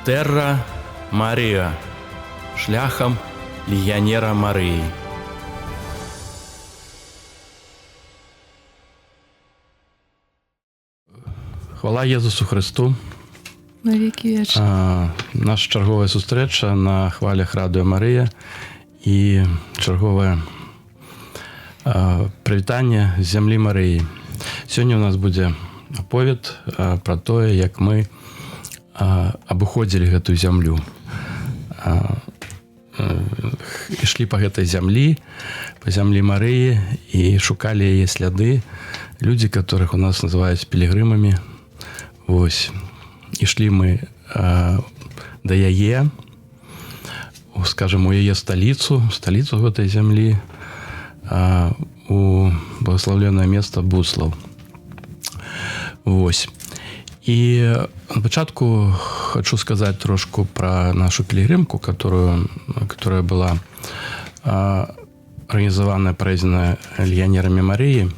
Терра Марія, шляхам легіонера Марії. Хвала Єсусу Христу. На віки вічні. Наша чергова зустріча на хвалях Радіо Марія і чергове привітання з землі Марії. Сьогодні у нас буде оповід про те, як ми абыходзілі гэтую зямлю. Ішлі па гэтай зямлі, па зямлі Марыі і шукалі яе сляды. Людзі, которых у нас называюць пілігрымамі. Вось. Ішлі мы да яе, скажем, у яе сталіцу гэтай зямлі, у благословленное место Буслав. Вось. І на початку хочу сказать трошку про нашу пилигримку, которая была организована, проведена легионерами Марии.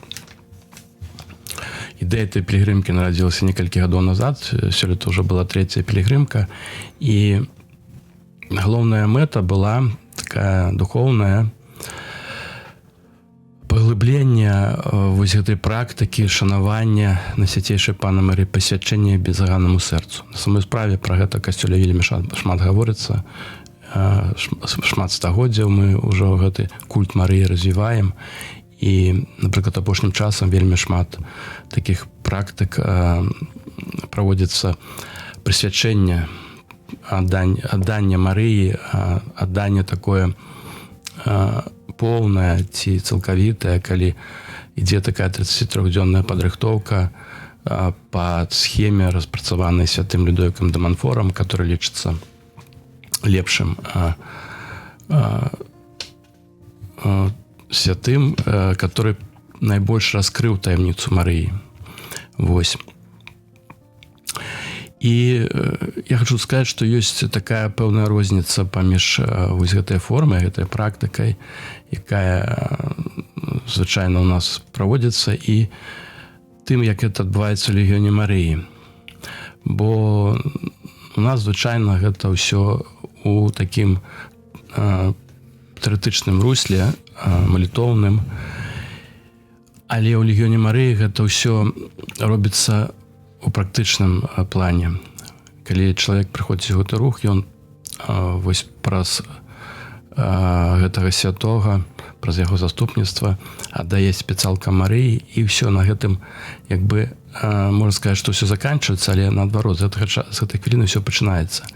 Идея этой пилигримки народилась несколько годов назад. Сёлета уже была третья пилигримка. И главная мета была такая духовная, паглыблення вось гэтай практыкі шанавання на свяцейшай Паны Марыі, пасвячэння безаганнаму сэрцу. На самой справе пра гэта касцёле вельмі шмат гаворыцца. Шмат стагоддзяў мы ўжо гэты культ Марыі развіваем. І, напрыклад, апошнім часам вельмі шмат такіх практык праводзіцца прысвячэння, аддання Марыі, адданне такое поўная ці цалкавітая, калі ідзе такая 33-дзённая падрыхтоўка па схеме, распрацаванай святым Людовікам де Монфором, который лічыцца лепшым святым, который найбольш раскрыў таямніцу Марыі. Вось. І я хочу сказаць, што ёсць такая пэўная розніца паміж вось гэтай формай, гэтай практыкай, якая звычайна ў нас праводзіцца, і тым, як гэта адбываецца ў легіёне Марыі. Бо у нас звычайна гэта ўсё у такім тэарэтычным русле, малітоўным, але ў легіёне Марыі гэта ўсё робіцца у практычным плане. Калі чалавек прыходзіць у гэты рух, ён вось праз гэтага святога, праз яго заступніцтва аддае спецалка Марыі, і ўсё на гэтым, як бы, можна сказаць, што ўсё заканчваецца, але наадварот, з гэтай хвіліны ўсё пачынаецца.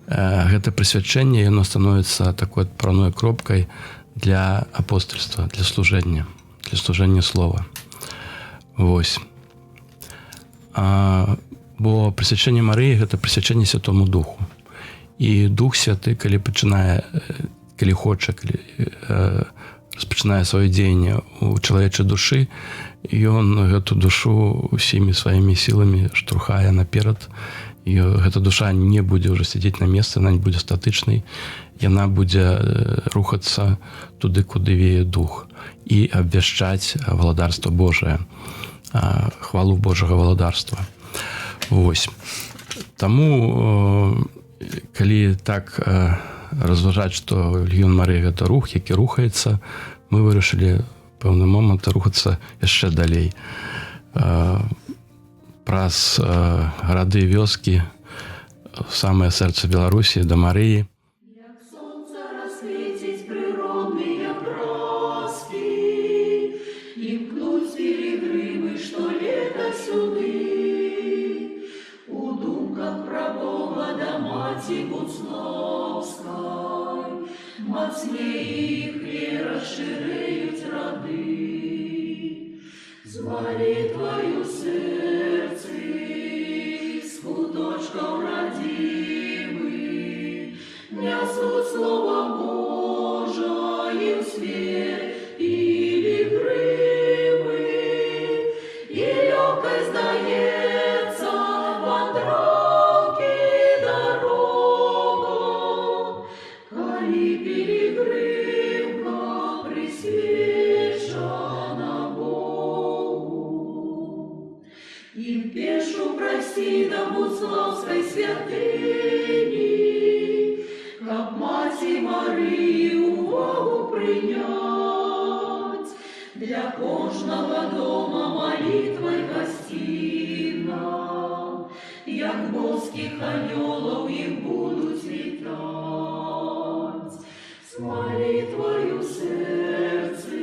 Гэта прысвячэнне, яно становіцца такой адпраўной кропкай для апостольства, для служэння слова. Вось. Бо прысвячэнне Марыі – гэта прысвячэнне Святому Духу. І Дух Святы, калі хоча, распачынае сваё дзеянне ў чалавечай душы, ён гэту душу усімі сваімі сіламі штурхае наперад. І гэта душа не будзе ўжо сядзець на месцы, яна не будзе статычнай, яна будзе рухацца туды, куды вее Дух, і абвяшчаць валадарства Божае, хвалу Божага валадарства. Вось. Таму, калі так разважаць, што легіён Марыі гэта рух, які рухаецца, мы вырашылі пэўны момант рухацца яшчэ далей. Праз гарады і вёскі, в самае сэрца Беларусі, да Марыі. Мацней их и расширяют роды, с молитвою сердце, с куточком родимы, несут Слово Божие в свет пилигримы, и легкой сдается вандровки дорога, коли пилигримка присвящена Богу. им пешу прости, да будь славской святыни, как Мати Марию Богу принять, для кожного дома молитвой гостина, як боских анёлов их будут вітать, с молитвою сердце,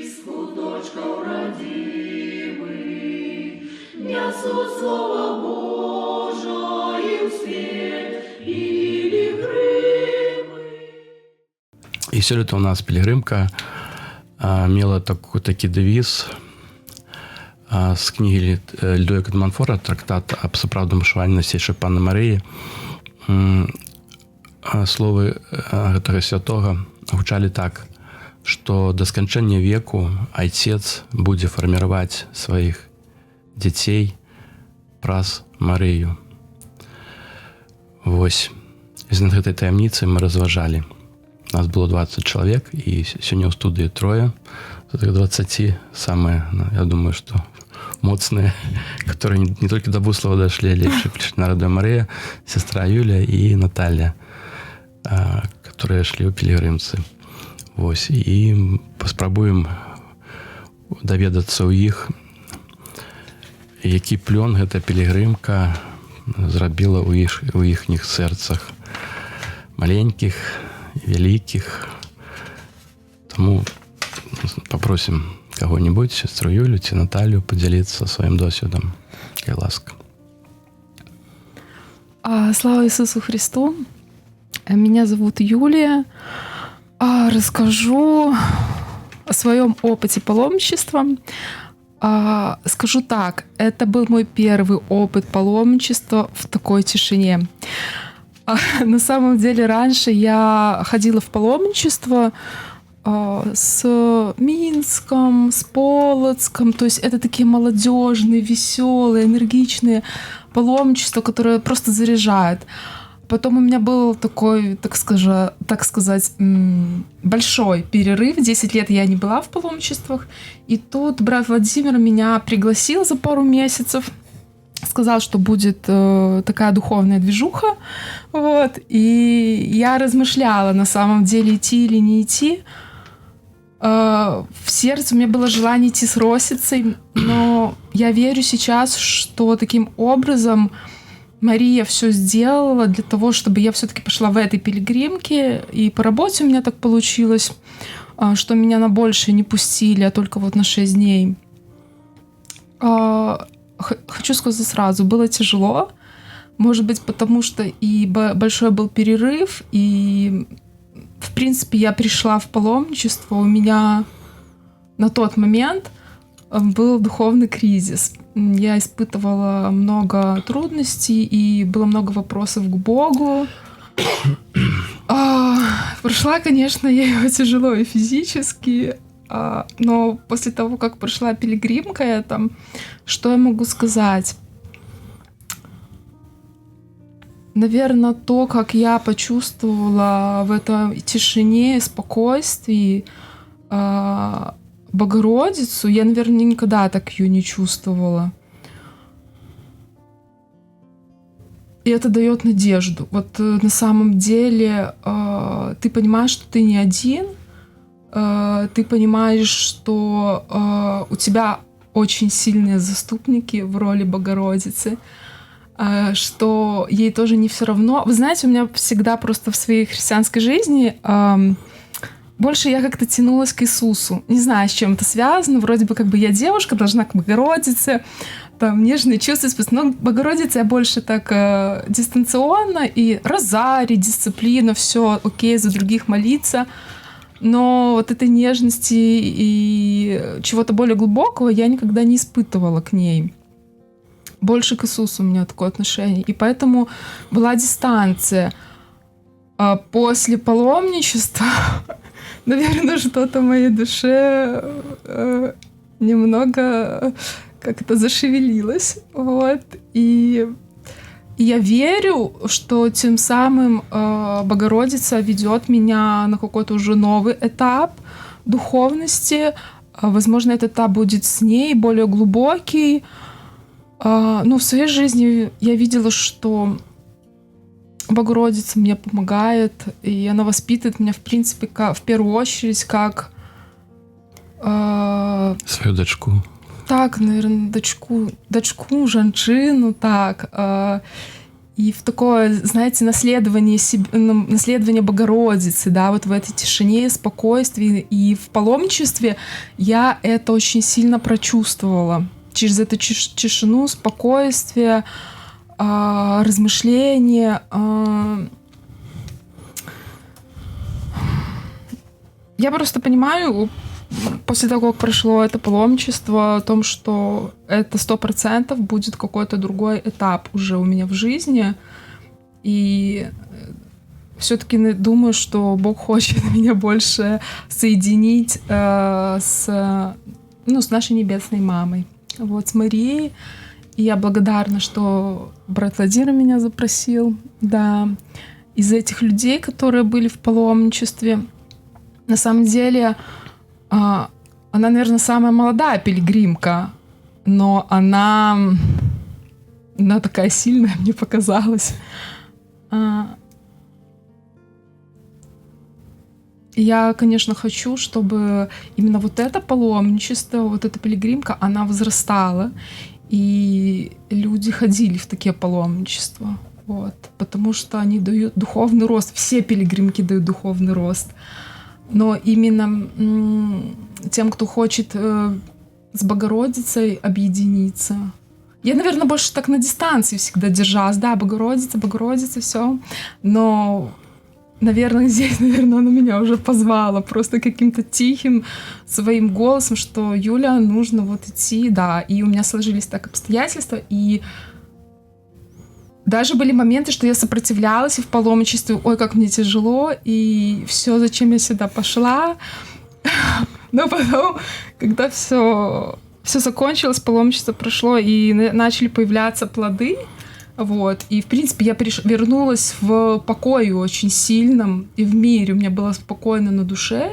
с куточков родимых, несут Слово Божие в свет и пилигримы. І сёлета у нас пілігримка мела такі девіз з кнігі Людовіка де Монфора, трактат аб сапраўдным вышыванні Найсвятейшай Панны Марыі. Словы гэтага святога гучалі так, што да сканчэння веку айцец будзе фарміраваць сваіх дзяцей праз Марыю. Вось. І з гэтай таямніцай мы разважалі. Нас было 20 чалавек, і сёння ў студыі трое. З гэтых 20 самыя, я думаю, што моцныя, которые не толькі да Буслава дайшлі, але яшчэ Радая Марыя, сестра Юля і Наталья, которые шлі ў пілігрымцы. Вось. І паспрабуем даведацца ў іх, які плён гэта пілігрымка зрабіла ў іхніх сэрцах. Маленькіх, вялікіх. Таму попросім кого-нибудь, сестру Юлю ці Наталью, подзяліцца сваім досведам. Кай ласка. Слава Иисусу Христу! Меня зовут Юлия. Расскажу о своем опыте паломничества. Скажу так, это был мой первый опыт паломничества в такой тишине. На самом деле раньше я ходила в паломничество с Минском, с Полоцком. То есть это такие молодежные, веселые, энергичные паломничества, которые просто заряжают. Потом у меня был такой, так сказать, большой перерыв. 10 лет я не была в паломничествах. И тут брат Владимир меня пригласил за пару месяцев. Сказал, что будет такая духовная движуха. Вот. И я размышляла, на самом деле, идти или не идти. В сердце у меня было желание идти с Росицей, но я верю сейчас, что таким образом Мария все сделала для того, чтобы я все-таки пошла в этой пилигримке. И по работе у меня так получилось, что меня на большее не пустили, а только вот на 6 дней. Хочу сказать сразу, было тяжело. Может быть, потому что и большой был перерыв, и, в принципе, я пришла в паломничество, у меня на тот момент был духовный кризис. Я испытывала много трудностей, и было много вопросов к Богу. Прошла, конечно, я его тяжело и физически, но после того, как прошла пилигримка, что я могу сказать? Наверное, то, как я почувствовала в этой тишине и спокойствии Богородицу, я, наверное, никогда так ее не чувствовала. И это дает надежду. Вот на самом деле ты понимаешь, что ты не один, ты понимаешь, что у тебя очень сильные заступники в роли Богородицы, что ей тоже не все равно. Вы знаете, у меня всегда просто в своей христианской жизни больше я как-то тянулась к Иисусу. Не знаю, с чем это связано. Вроде бы как бы я девушка, должна к Богородице, там нежные чувства, но Богородице я больше так дистанционно, и розарий, дисциплина, все окей, за других молиться. Но вот этой нежности и чего-то более глубокого я никогда не испытывала к ней. Больше к Иисусу у меня такое отношение. И поэтому была дистанция. А после паломничества, наверное, что-то в моей душе немного как-то зашевелилось. Вот. И я верю, что тем самым Богородица ведет меня на какой-то уже новый этап духовности. Возможно, этот этап будет с ней более глубокий. Ну, в своей жизни я видела, что Богородица мне помогает, и она воспитывает меня, в принципе, в первую очередь, как... Свою дочку. Так, наверное, дочку, жанчину, так. И в такое, знаете, наследование Богородицы, да, вот в этой тишине, спокойствии. И в паломничестве я это очень сильно прочувствовала. Через эту тишину, спокойствие, размышления. Я просто понимаю, после того, как прошло это паломничество, о том, что это 100% будет какой-то другой этап уже у меня в жизни. И все-таки думаю, что Бог хочет меня больше соединить с нашей небесной мамой. Вот, с Марией. И я благодарна, что брат Владимир меня запросил. Да. Из этих людей, которые были в паломничестве, на самом деле... Она, наверное, самая молодая пилигримка, но она такая сильная, мне показалось. Я, конечно, хочу, чтобы именно вот это паломничество, вот эта пилигримка, она возрастала, и люди ходили в такие паломничества. Вот, потому что они дают духовный рост. Все пилигримки дают духовный рост. Но именно тем, кто хочет с Богородицей объединиться. Я, наверное, больше так на дистанции всегда держалась. Да, Богородица, все. Но, наверное, здесь, она меня уже позвала просто каким-то тихим своим голосом, что Юля, нужно вот идти, да. И у меня сложились так обстоятельства, и даже были моменты, что я сопротивлялась и в паломничестве, ой, как мне тяжело, и все, зачем я сюда пошла. Но потом, когда все закончилось, паломничество прошло, и начали появляться плоды, вот, и, в принципе, я вернулась в покое очень сильном, и в мире, у меня было спокойно на душе,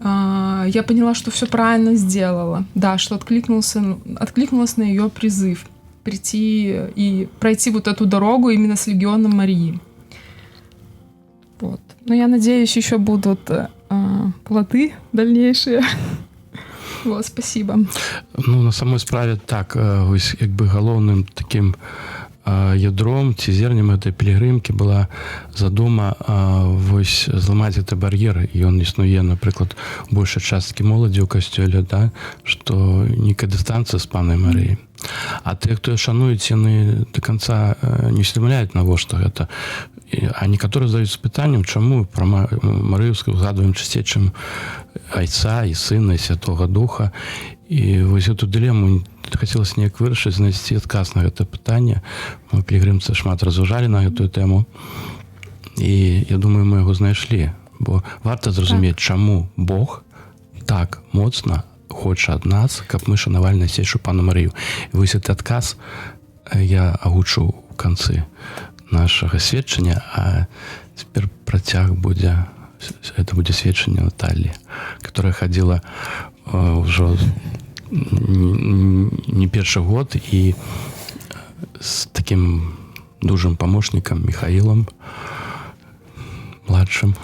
я поняла, что все правильно сделала, да, что откликнулась на ее призыв прийти и пройти вот эту дорогу именно с Легионом Марии. Вот. Но я надеюсь, еще будут плоды дальнейшие. Вот, спасибо. Ну, на самой справе так, ось якби галоўным таким ядром ці зернем гэтай пілігрымкі была задума вось зламаць гэты бар'ер. Ён існуе, напрыклад, у большай часткі моладзі ў касцёле, да, што нейкая дыстанцыя з панай Марыяй. А тыя, хто шануюць, яны до конца не усведамляюць, навошта гэта. А некаторыя задаюцца пытаннем, чаму пра Марыю згадваем часцей, чым Айца і Сына і Святога Духа. І вось эту дылему хацелася неяк вырашыць, знайсці адказ на гэта пытанне. Мы пілігрымцы шмат разважалі на гэтую тэму. І я думаю, мы яго знайшлі. Бо варта зразумець, чаму Бог так моцна хоча ад нас, каб мы шанавалі найсвятейшую пану Марыю. І вось гэты адказ я агучу ў канцы нашага сведчання, а цяпер працяг будзе, это будзе сведчанне Натальі, которая хадзіла ўжо не першы год і з таким дужым памочнікам Михаілам, младшым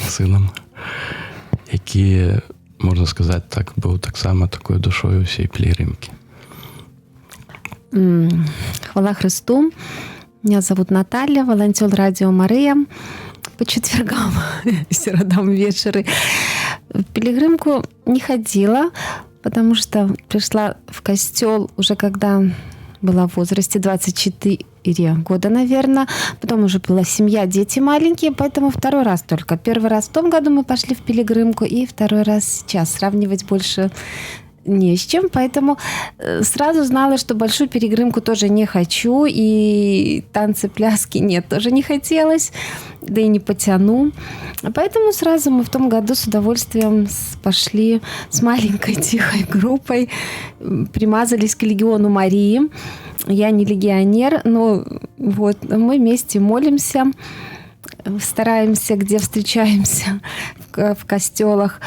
сынам, які, можна сказаць так, быў таксама такой душою ўсей пілігрымкі. Хвала Христу. Меня зовут Наталья, волонтер радио Мария. По четвергам, середам вечеры. В пилигримку не ходила, потому что пришла в костел уже когда была в возрасте 24 года, наверное. Потом уже была семья, дети маленькие, поэтому второй раз только. Первый раз в том году мы пошли в пилигримку, и второй раз сейчас. Сравнивать больше не с чем, поэтому сразу знала, что большую пилигримку тоже не хочу, и танцы, пляски нет, тоже не хотелось, да и не потяну. Поэтому сразу мы в том году с удовольствием пошли с маленькой тихой группой, примазались к Легиону Марии. Я не легионер, но вот мы вместе молимся, стараемся, где встречаемся в костелах.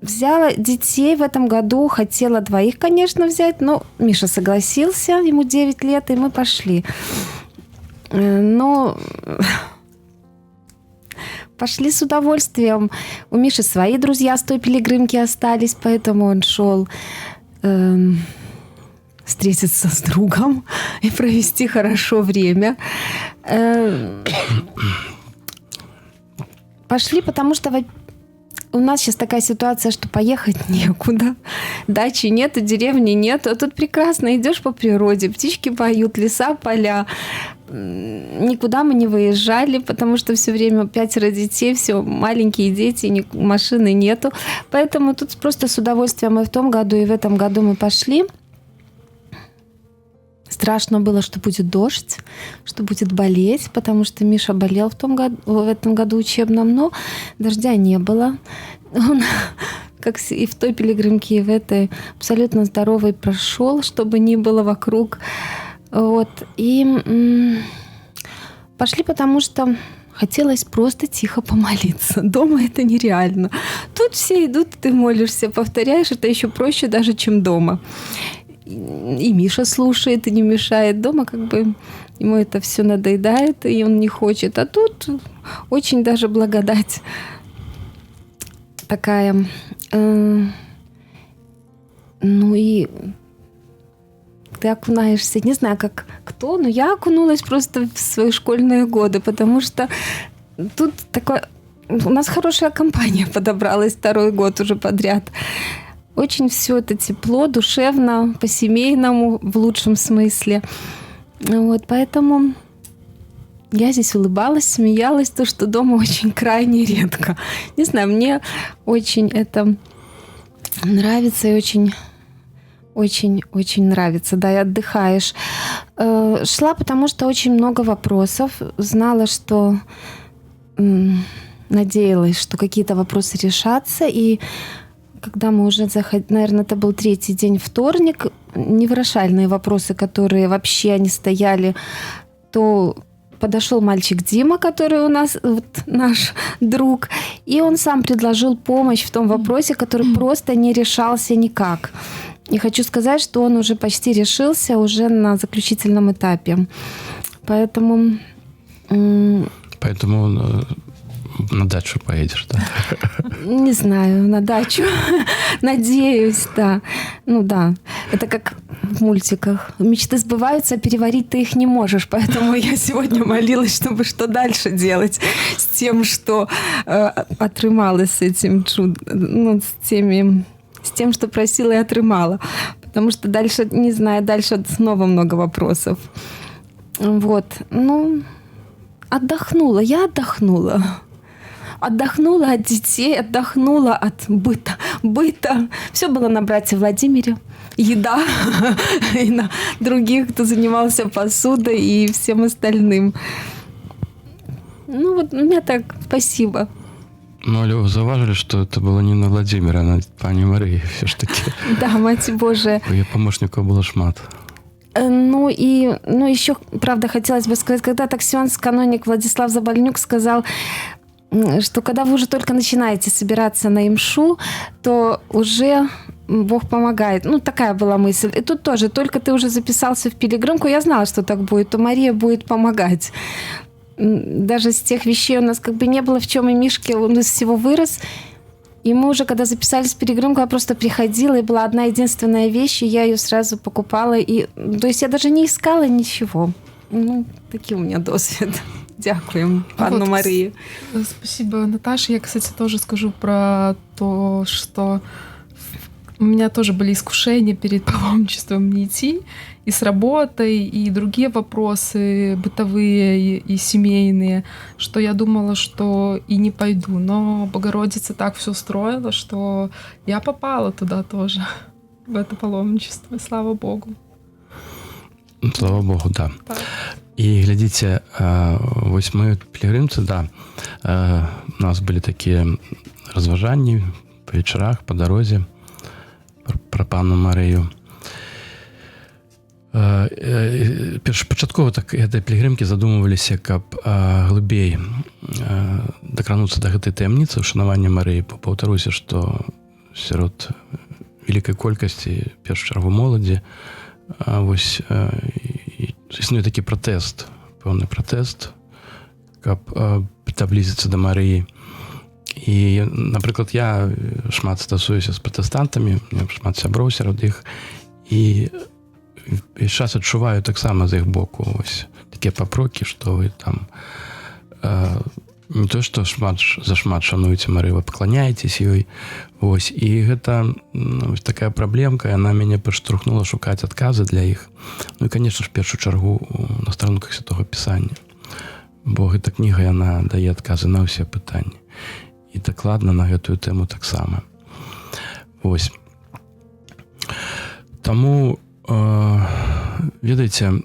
взяла детей в этом году, хотела 2, конечно, взять, но Миша согласился, ему 9 лет, и мы пошли. Но пошли с удовольствием. У Миши свои друзья с той пилигримки остались, поэтому он шел встретиться с другом и провести хорошо время. Пошли, потому что у нас сейчас такая ситуация, что поехать некуда. Дачи нету, деревни нету. А тут прекрасно идешь по природе, птички поют, леса, поля. Никуда мы не выезжали, потому что все время 5 детей, все маленькие дети, машины нету. Поэтому тут просто с удовольствием и в том году, и в этом году мы пошли. Страшно было, что будет дождь, что будет болеть, потому что Миша болел в этом году учебном, но дождя не было. Он, как и в той пилигримке, и в этой, абсолютно здоровый прошел, чтобы ни было вокруг. Вот. И пошли, потому что хотелось просто тихо помолиться. Дома это нереально. Тут все идут, ты молишься, повторяешь, это еще проще даже, чем дома. И Миша слушает и не мешает. Дома как бы ему это все надоедает, и он не хочет. А тут очень даже благодать такая. Ну и ты окунаешься, не знаю, как кто, но я окунулась просто в свои школьные годы, потому что тут такое... У нас хорошая компания подобралась 2-й год уже подряд. Очень все это тепло, душевно, по-семейному, в лучшем смысле. Вот, поэтому я здесь улыбалась, смеялась, то, что дома очень крайне редко. Не знаю, мне очень это нравится и очень нравится, да, и отдыхаешь. Шла, потому что очень много вопросов. Знала, что... Надеялась, что какие-то вопросы решатся, и когда мы уже заходили, наверное, это был 3-й день, вторник, невырешальные вопросы, которые вообще не стояли, то подошел мальчик Дима, который у нас вот, наш друг, и он сам предложил помощь в том вопросе, который просто не решался никак. И хочу сказать, что он уже почти решился уже на заключительном этапе. Поэтому на дачу поедешь, да? Не знаю, на дачу. Надеюсь, да. Ну да, это как в мультиках. Мечты сбываются, а переварить ты их не можешь. Поэтому я сегодня молилась, чтобы что дальше делать с тем, что отрымалась с этим чудом. Ну, с тем, что просила и отрымала. Потому что дальше, не знаю, дальше снова много вопросов. Вот. Ну, отдохнула. Я отдохнула. Отдохнула от детей, отдохнула от быта. Все было на брате Владимире. Еда и на других, кто занимался посудой и всем остальным. Ну вот, у меня так, спасибо. Ну, але вы зауважили, что это было не на Владимира, а на пані Марии все ж таки. Да, Мать Божия. Ее помощников было шмат. Ну и еще, правда, хотелось бы сказать, когда таксион-каноник Владислав Забальнюк сказал, что когда вы уже только начинаете собираться на имшу, то уже Бог помогает. Ну, такая была мысль. И тут тоже, только ты уже записался в пилигримку, я знала, что так будет, то Мария будет помогать. Даже с тех вещей у нас как бы не было, в чем и Мишке, он из всего вырос. И мы уже, когда записались в пилигримку, я просто приходила, и была одна единственная вещь, и я ее сразу покупала. И, то есть я даже не искала ничего. Ну, такие у меня досвід. Дякуем, Анна вот, Мария. Спасибо, Наташа. Я, кстати, тоже скажу про то, что у меня тоже были искушения перед паломничеством не идти. И с работой, и другие вопросы бытовые и семейные, что я думала, что и не пойду. Но Богородица так все устроила, что я попала туда тоже, в это паломничество. Слава Богу. Слава Богу, да. Так. І глядіться, ось ми пілігримці, да, у нас були такі розважання по вечорах, по дорозі про пану Марію. Першапачаткова гэтай пілігрымкі задумываліся, каб глыбей дакрануцца да гэтай таямніцы ўшанавання Марыі. Паўтаруся, што сярод вялікай колькасці, першую чаргу моладзі. Вось існуе такі пратэст, пэўны пратэст, каб прыблізіцца да Марыі. І, напрыклад, я шмат стасуюся з пратэстантамі, шмат сяброў сярод іх, і час адчуваю таксама з іх боку вось такія папрокі, што вы там не то, што зашмат шануеце Марыю, вы пакланяецесь ёй. Вось. І гэта вось такая праблемка, яна мяне падштурхнула шукаць адказы для іх. Ну і, канешне ж, першую чаргу на старонках Святога Пісання. Бо гэта кніга, яна дае адказы на ўсе пытанні. І дакладна на гэтую тэму таксама. Вось. Таму, ведаеце,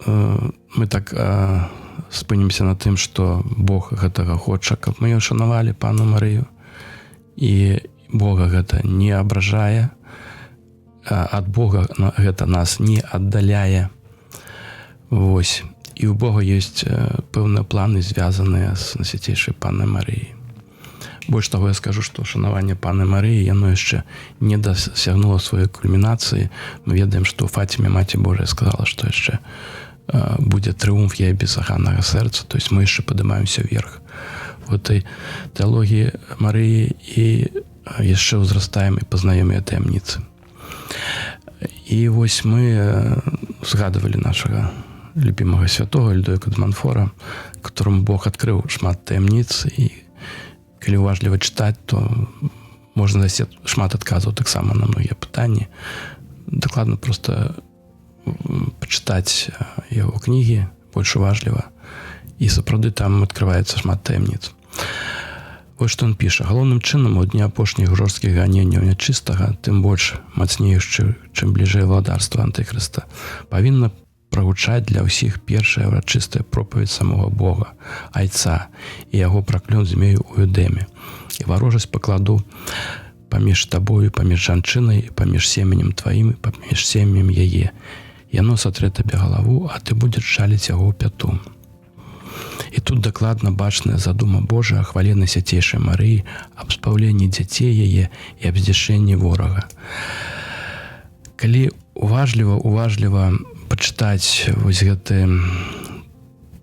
мы так спынімся на тым, што Бог гэтага хоча, каб мы шанавалі Панну Марыю. І Бога гэта не абражае, ад Бога гэта нас не аддаляе. Вось. І ў Бога ёсць пэўныя планы, звязаныя з Найсвяцейшай Паннай Марыяй. Больш таго, я скажу, што шанаванне Панны Марыі, яно яшчэ не дасягнула сваёй кульмінацыі. Мы ведаем, што ў Фаціме Маці Божая сказала, што яшчэ будзе трыумф яе безаганнага сэрца, то есть мы яшчэ падымаемся вверх в этой тэалогіі Марыі і яшчэ ўзрастаем і пазнаём яе таямніцы. І вось мы згадывалі нашага любимага святого Ільдоіка з Монфора, которому Бог адкрыў шмат таямніц, і калі уважліва чытаць, то можна дасць шмат адказаў таксама на многія пытанні. Дакладна проста пачытаць яго кнігі больш уважліва, і сапраўды там адкрываецца шмат таямніц. Вось што ён піша. Галоўным чынам у дні апошніх жорсткіх ганенняў нячыстага, тым больш мацнеючы, чым бліжэй владарства антыхрыста, павінна прагучаць для ўсіх першая ўрачыстая пропаведь самога Бога, Айца, і яго праклён змею ў Эдэме. І варожасць пакладу паміж табою, паміж жанчынай, паміж семенем тваім, паміж семенем яе. Яно сатрэ табе галаву, а ты будзеш жаліць яго ў пяту. І тут дакладна бачная задума Божая о хвале Найсвяцейшай Марыі, аб спаўленні дзяцей яе і аб здзяшэнні ворага. Калі уважліва пачытаць вось гэты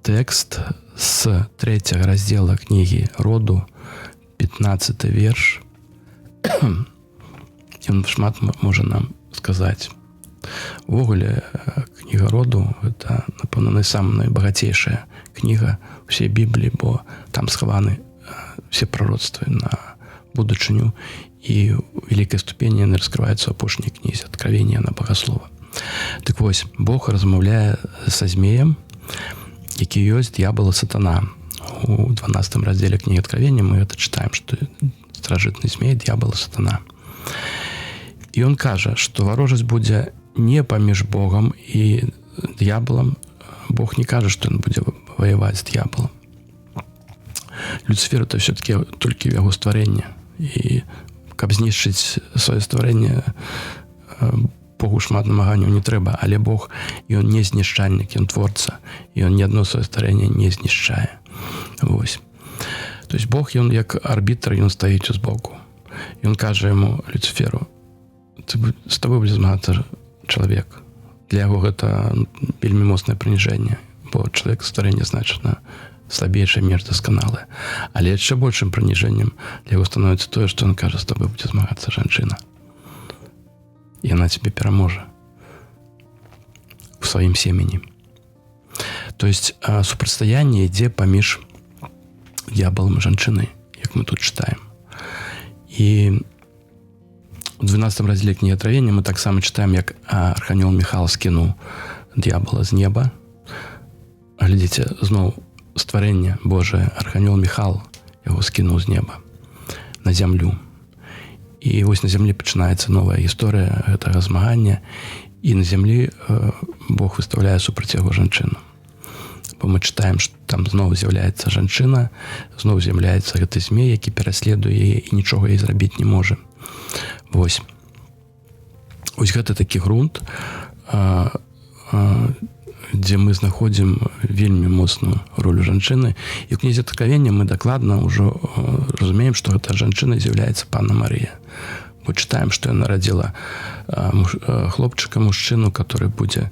тэкст з 3 раздзела кнігі Роду, 15 верш, ён шмат можа нам сказаць. Увогуле, кніга Роду — гэта, напэўна, найбагацейшая кніга ўсей Бібліі, бо там схаваны все пророцтвы на будучыню, і ў вялікай ступені яны раскрываюцца ў апошняй кнізе Адкравення на Багаслова. Так вось, Бог размаўляе са змеем, які ёсць д'ябал і сатана. У 12 раздзеле кнігі Адкравення мы гэта чытаем, што старажытны змей, д'ябал і сатана. І ён кажа, што варожасць будзе не паміж Богом і д'ябалам. Бог не кажа, што ён будзе ваяваць з д'ябалам. Люцифер — это все-таки толькі яго стварэнне. І каб знішчыць сваё стварэнне, Богу шмат намаганняў не трэба, але Бог, ён не знішчальнік, ён творца, і ён ні адно сваё стварэнне не знішчае. Вось. То есть Бог, ён як арбітр, ён стаіць збоку. Ён кажа яму, Люциферу: з табой будзе змагацца чалавек. Для яго гэта вельмі моцнае прыніжэнне, бо чалавек стварэнне значна слабейшае, менш дасканалае. Але яшчэ большым прыніжэннем для яго становіцца тое, што ён кажа: з табой будзе змагацца жанчына. Яна цябе пераможа у сваім семені. То есть супрацьстаянне ідзе паміж д'ябалам і жанчынай, як мы тут чытаем. І у 12 раздзеле кнігі Адкравення мы таксама чытаем, як архангел Міхал скінуў д'ябала з неба. Глядзіце, зноў стварэнне Божае, архангел Міхал яго скінуў з неба на зямлю. І вось на зямлі пачынаецца новая гісторыя гэтага змагання, і на зямлі Бог выстаўляе супраць яго жанчыну. Бо мы чытаем, што там зноў з'яўляецца жанчына, зноў з'яўляецца гэты змей, які пераследуе яе і нічога ёй зрабіць не можа. Вось. Вось гэта такі грунт, дзе мы знаходзім вельмі моцную ролю жанчыны. І ў кнізе Откровення мы дакладна ўжо разумеем, што гэта жанчына з'яўляецца Панна Марыя. Мы чытаем, што яна нарадзіла хлопчыка, мужчыну, который будзе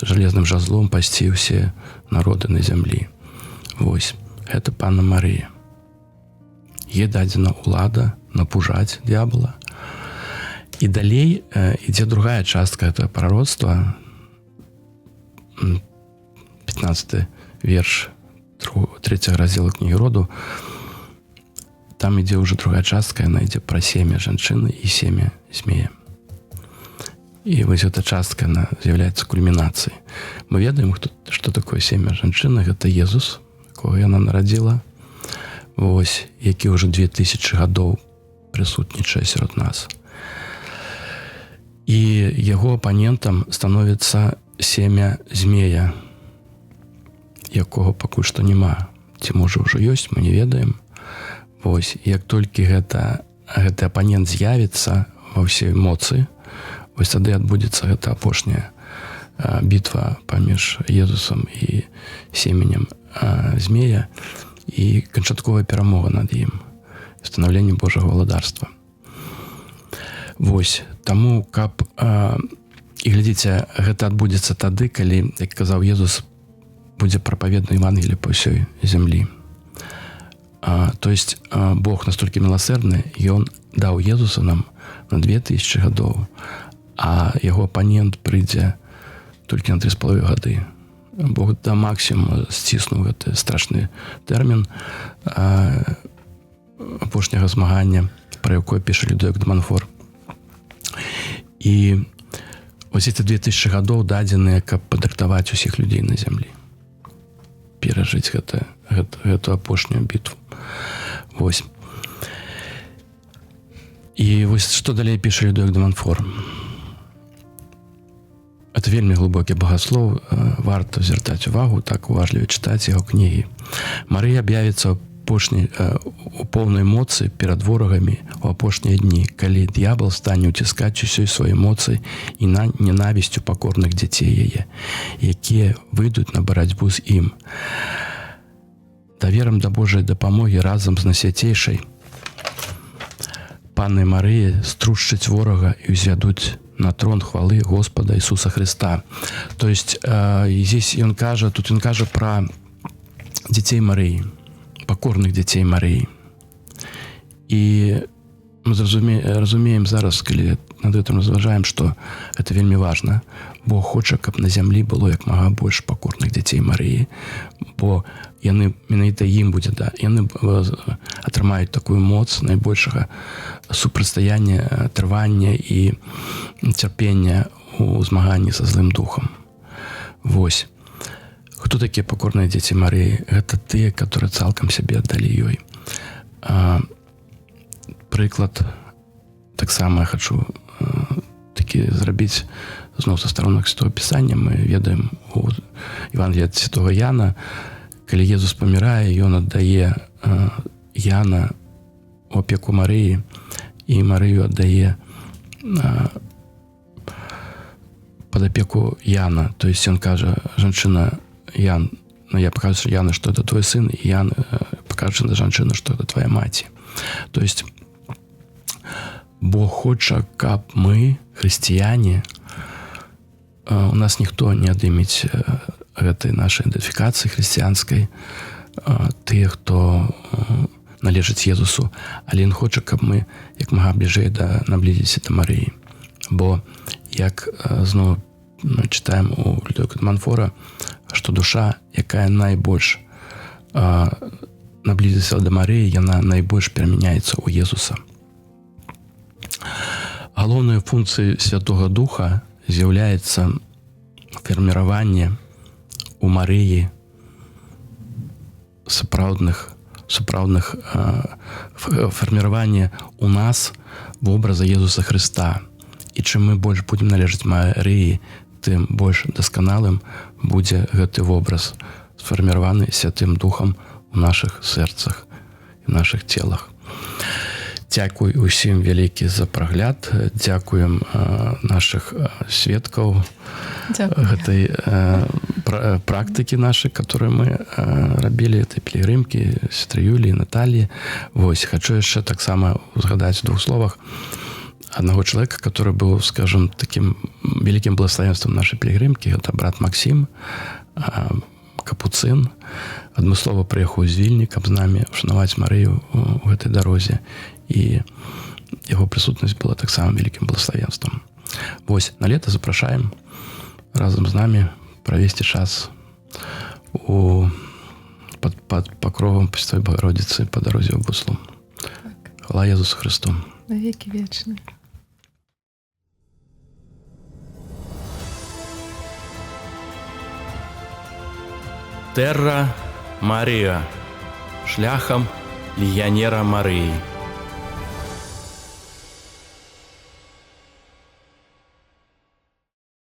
жалезным жазлом пасці ўсе народы на зямлі. Вось, гэта Панна Марыя. Ей дадзена ўлада напужаць д'ябла. І далей ідзе другая частка гэтага прароцтва, 15 верш 3 раздзела кнігі Роду. Там ідзе ўжо другая частка, яна ідзе пра семя жанчыны і семя змея. І вось эта частка, яна з'яўляецца кульмінацыяй. Мы ведаем, што такое семя жанчыны. Гэта Езус, якога яна нарадзіла, вось, які ўжо 2000 гадоў прысутнічае сярод нас. І яго апанентам становіцца семя змея, якога пакуль што няма. Ці можа ўжо ёсць, мы не ведаем. Вось, як толькі гэты апанент з'явіцца ва ўсёй моцы, вось тады адбудзецца гэта апошняя бітва паміж Езусам і семенем змея і канчатковая перамога над ім, станаўленне Божага валадарства. Вось, таму, каб і глядзіце, гэта адбудзецца тады, калі, як казаў Езус, будзе прапаведна Евангелие па ўсёй зямлі. То есть Бог настолькі міласэрны, Ён даў Езуса нам на 2000 гадоў, а яго апанент прыйдзе толькі на 3,5 гады. Бог да максімум сціснуў гэты страшны тэрмін апошняга змагання, пра якое піша Людовік де Монфор. І ось эти 2000 гадоў дадзеныя, каб падрыхтаваць усіх людзей на зямлі, перажыць гэту апошнюю бітву. Вось. І вось што далей піша Людовік де Монфор. Это вельмі глыбокі багаслоў, варта звяртаць увагу, так уважліва чытаць яго кнігі. Марыя аб'явіцца у поўнай моцы перад ворагамі у апошнія дні, калі д'ябал стане ўціскаць усёй сваёй моцы і ненавісцю пакорных дзяцей яе, якія выйдуць на барацьбу з ім. Даверам да Божай дапамогі разам з найсвяцейшай Паннай Марыі струшчаць ворага і ўзвядуць на трон хвалы Господа Ісуса Христа. То есть здесь ён кажа пра дзяцей Марыі, пакорных дзяцей Марыі. І мы разумеем зараз, калі над гэтым разважаем, што гэта вельмі важна. Бог хоча, каб на зямлі было як мага больш пакорных дзяцей Марыі, бо яны менавіта ім будзе, яны атрымаюць такую моц найбольшага супрацьстаяння, трывання і цярпення у змаганні са злым духам. Вось. Хто такія пакорныя дзеці Марыі? Гэта тыя, которые цалкам сябе аддалі ёй. Прыклад таксама я хачу такі зрабіць зноў са старонак Святога Пісання. Мы ведаем у Евангеліі ад Святога Яна, калі Езус памірае, ён аддае Яна у апеку Марыі, і Марыю аддае пад апеку Яна. То есть ён кажа, жанчына, Ян, я покажу Яна, что это твой сын, и Ян покажет на жанчыну, что это твоя маці. То есть Бог хоча, каб мы, хрысціяне, у нас ніхто не адымець гэтай нашай ідэнтыфікацыі хрысціянскай, тыя, хто належыць Езусу, але ён хоча, каб мы як мага бліжэй наблізіліся да Марыі. Бо, як зноў читаем у Людовіка де Монфора, што душа, якая найбольш наблізілася да Марыі, яна найбольш перамяняецца ў Езуса. Галоўнай функцыяй Святога Духа з'яўляецца фарміраванне у Марыі сапраўдных фарміраванне у нас вобраза Езуса Христа. І чым мы больш будзем належаць Марыі, тым больш дасканалым будзе гэты вобраз, сфарміраваны Святым Духам у нашых сэрцах і нашых целах. Дзякуй усім вялікі за прагляд. Дзякуем нашых сведкаў гэтай практыкі нашай, которые мы рабілі, этой пілігрымкі, сестры Юліі, Натальі. Вось, хачу яшчэ таксама узгадаць у 2 словах одного человека, который был, скажем, таким великим благословенством нашей пілігрымкі. Это брат Максим, капуцын. Адмыслова прыехаў з Вільні, каб з намі ушанаваць Марыю у гэтай дарозе. І яго прысутнасць была таксама вялікім благословенством. Вось, на лета запрашаем разам з намі правесці час под покровом Пресвятой Богородицы по дарозе ў Буслу. Хвала Езусу Христу. Навеки вечные. Терра Марія, шляхам легіянера Марыі.